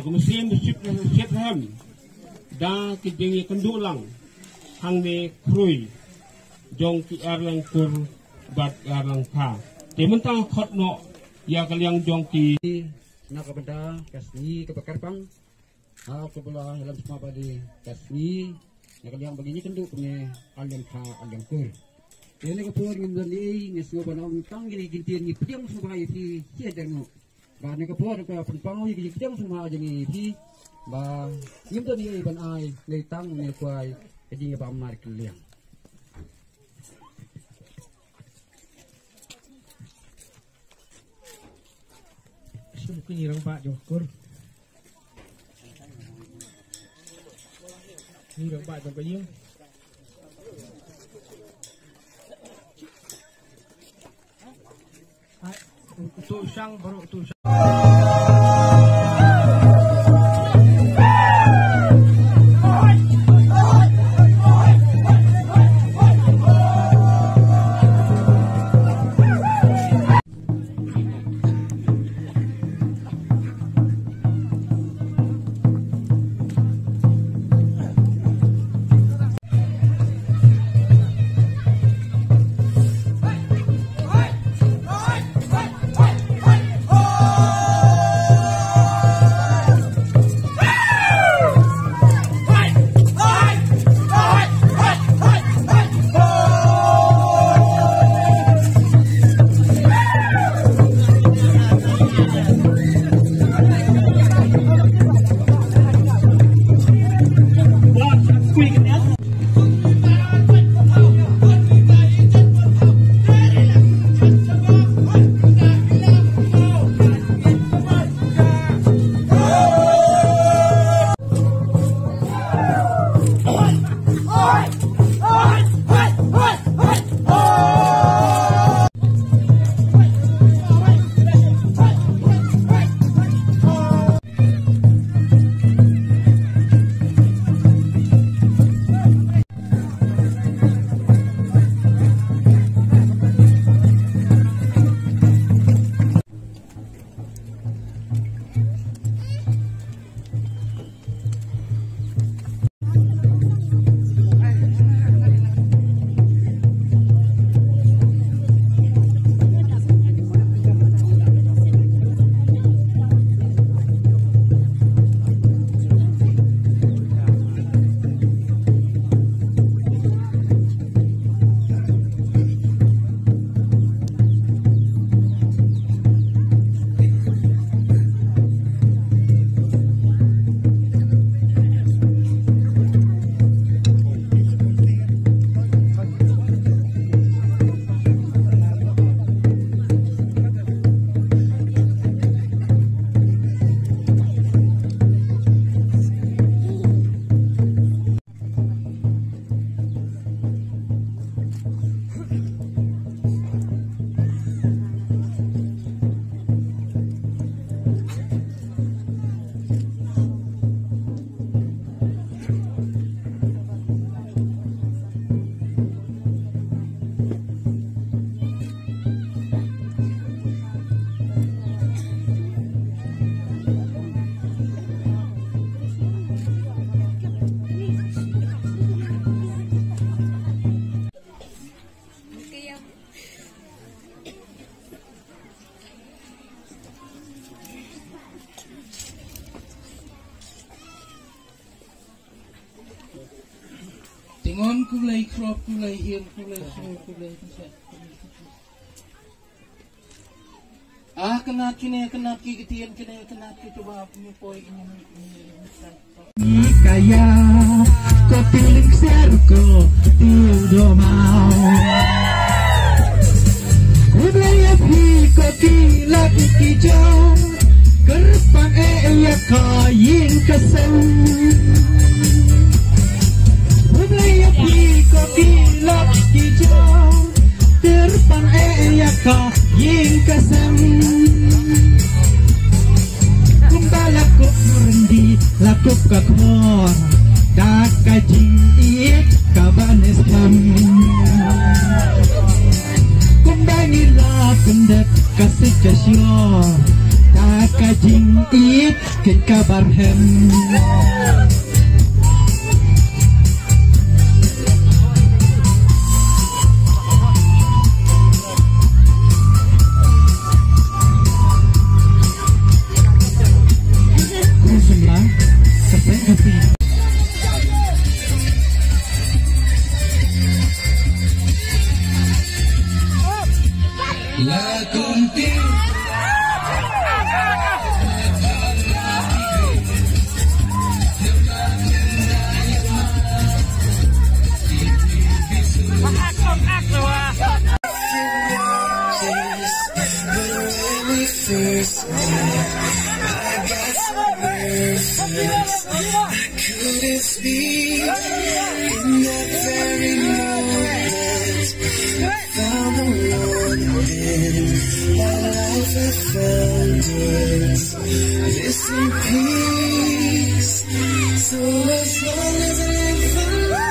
musim siap ham da kijengi kendulang hang ne krui jong ki arlang kur bat arlang ka tementang khotno ya kaliang jong ki nakabenda kasni kebakarpang kebelah dalam semua pada kasni nakaliang begini kendu punya arlang ka arlang kur ini kapur ngin beli ngesu banam tang gini gintian ni pediang semua itu sia dengo ba ne kapur ka penpang ni pediang semua jengi pi ba yim to ni ban ai le tang ne kwai jadi ba mar kiliang sum kunirang pak jokur ni rang pak jong kayung tu sang baru tu sang Tingon kulay crop, kulay ear, kulay show, kulay kenat kini, kenat kikitian kini, kenat coba punya poin ini. Kaya ko piling serko tiudo mau. Udaya pi ko pilak kijau kerpang ya kain kesem. Udaya pi ko pilak kijau kerpang ya kain kesem. Kumbalak ko rendi lakup kakor kakajing iet kabanes ham kumbangi la pendek kasih jasyo taka jing it ken kabar hem. La contigo. Couldn't speak in that very moment. Found the one in my life had found us. This in peace. So as long as I live for life.